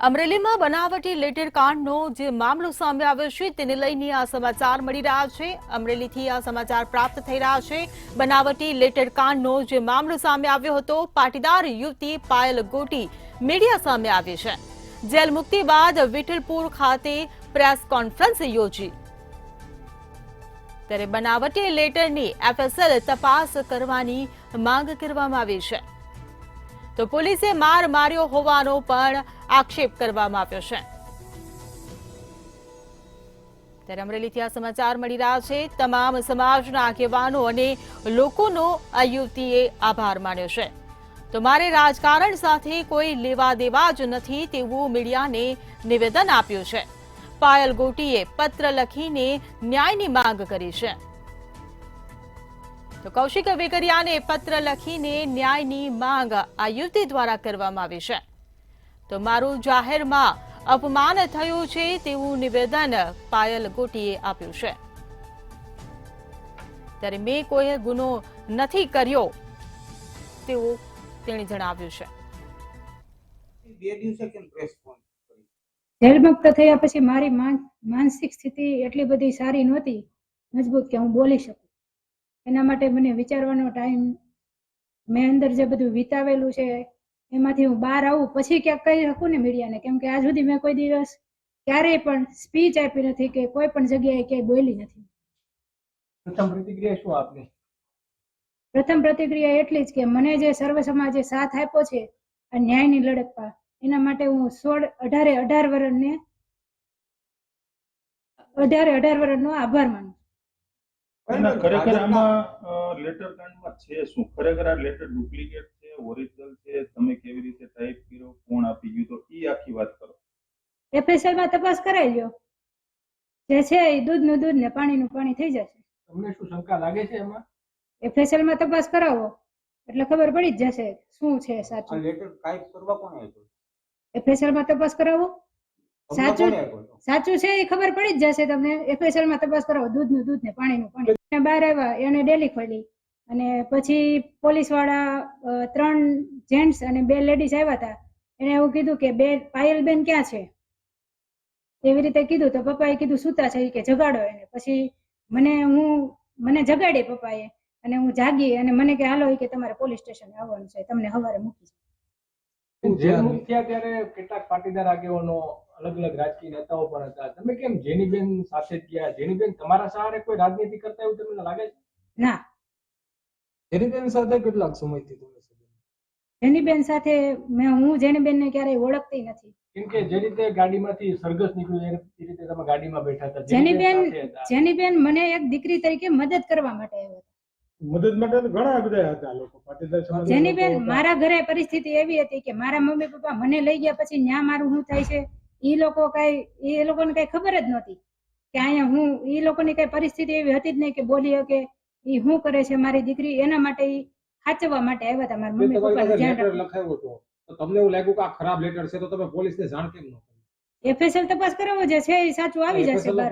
અમરેલીમાં બનાવટી લેટર કાંડનો જે મામલો સામે આવ્યો છે તેને લઈને આ સમાચાર મળી રહ્યા છે। અમરેલીથી આ સમાચાર પ્રાપ્ત થઈ રહ્યા છે। બનાવટી લેટર કાંડનો જે મામલો સામે આવ્યો હતો, પાટીદાર યુવતી પાયલ ગોટી મીડિયા સામે આવી છે। જેલ મુક્તિ બાદ વિઠલપુર ખાતે પ્રેસ કોન્ફરન્સ યોજી, ત્યારે બનાવટી લેટરની એફએસએલ તપાસ કરવાની માંગ કરવામાં આવી છે। તો પોલીસે માર માર્યો હોવાનો પણ આક્ષેપ કરવામાં આવ્યો છે। ત્યારે અમરેલીથી આ સમાચાર મળી રહ્યા છે। તમામ સમાજના આગેવાનો અને લોકોનો આ યુવતીએ આભાર માન્યો છે। તો મારે રાજકારણ સાથે કોઈ લેવા દેવા જ નથી તેવું મીડિયાને નિવેદન આપ્યું છે। પાયલ ગોટીએ પત્ર લખીને ન્યાયની માંગ કરી છે। તો કૌશિક વેકરિયાને પત્ર લખીને ન્યાયની માંગ આ યુવતી દ્વારા કરવામાં આવી છે। તો મારું જાહેરમાં અપમાન થયું છે તેવું નિવેદન પાયલ ગોટીએ આપ્યું છે। ત્યારે મેં કોઈ ગુનો નથી કર્યો તેવું તેણે જણાવ્યું છે। જેલ મુક્ત થયા પછી મારી માનસિક સ્થિતિ એટલી બધી સારી નહોતી, મજબૂત કે હું બોલી શકું। એના માટે મને વિચારવાનો ટાઈમ, મેં અંદર જે બધું વિતાવેલું છે એમાંથી હું બહાર આવું પછી ક્યાંક કહી શકું ને મીડિયાને, કેમ કે આજ સુધી મેં કોઈ દિવસ ક્યારેય પણ સ્પીચ આપી નથી કે કોઈ પણ જગ્યાએ ક્યાંય બોલી નથી। પ્રથમ પ્રતિક્રિયા શું આપની? પ્રથમ પ્રતિક્રિયા એટલી જ કે મને જે સર્વ સમાજે સાથ આપ્યો છે આ ન્યાયની લડતમાં, એના માટે હું 18 વર્ષનો આભાર માનું। ખરેખર આમાં લેટર કાંડમાં છે શું? ખરેખર આ લેટર ડુપ્લિકેટ છે, ઓરિજિનલ છે? તમે કેવી રીતે ટાઈપ કર્યો, કોણ આપી ગયું, તો ઈ આખી વાત કરો। એફએસએલ માં તપાસ કરાઈ લ્યો, જે છે એ દૂધનું દૂધ ને પાણીનું પાણી થઈ જશે। તમને શું શંકા લાગે છે એમાં? એફએસએલ માં તપાસ કરાવો એટલે ખબર પડી જ જશે શું છે સાચું। લેટર ટાઈપ કરવા કોણે આપ્યો? એફએસએલ માં તપાસ કરાવો, સાચું છે એ ખબર પડી જ જશે તમને। એફએસએલ માં તપાસ કરાવો, દૂધનું દૂધ ને પાણીનું પાણી। બહાર આવ્યા, એને ડેલી ખોલી અને પછી પોલીસ વાળા 3 જેન્ટ્સ અને 2 લેડીઝ આવ્યા હતા। એને એવું કીધું કે પાયલબેન ક્યાં છે, એવી રીતે કીધું તો પપ્પાએ કીધું સૂતા છે કે જગાડો એને। પછી મને જગાડી પપ્પાએ અને હું જાગી અને મને કે હાલો કે તમારે પોલીસ સ્ટેશન આવવાનું છે, તમને સવારે મૂકી છે। જેલ મુક્ત થયા ત્યારે કેટલાક પાટીદાર આગેવાનો, અલગ અલગ રાજકીય નેતાઓ પણ હતા, તમે કેમ જેનીબેન સાથે જ ગયા? જેનીબેન તમારા સહારે કોઈ રાજનીતિ કરતા એવું તમને લાગે છે? ના, જેનીબેન સાથે કેટલાક સમયથી તમે? જેનીબેન સાથે હું જેનીબેન ને ક્યારેય ઓળખતી નથી, કેમ કે જે રીતે ગાડીમાંથી સરઘસ નીકળ્યું એ રીતે તમે ગાડીમાં બેઠા હતા। જેનીબેન મને એક દીકરી તરીકે મદદ કરવા માટે આવ્યા હતા। મદદ માટે તો ઘણા બધા હતા લોકો, પાટીદાર સમાજ। જેનીબેન મારા ઘરે પરિસ્થિતિ એવી હતી કે મારા મમ્મી પપ્પા મને લઈ ગયા પછી ન્યા મારું શું થાય છે એ લોકોને કઈ ખબર જ નહોતી કે અહીંયા એ લોકોની કઈ પરિસ્થિતિ એવી હતી જ નહીં કે બોલી કે એ શું કરે છે મારી દીકરી, એના માટે સાચવવા માટે આવ્યા હતા। મારા મમ્મી પપ્પાને ધ્યાન લખાવ્યો હતો તો તમને એવું લાગ્યું કે આ ખરાબ લેટર છે તો તમે પોલીસને જાણ કેમ ન કરી? એફએસએલ તપાસ કરાવો, જે છે એ સાચું આવી જશે બહાર।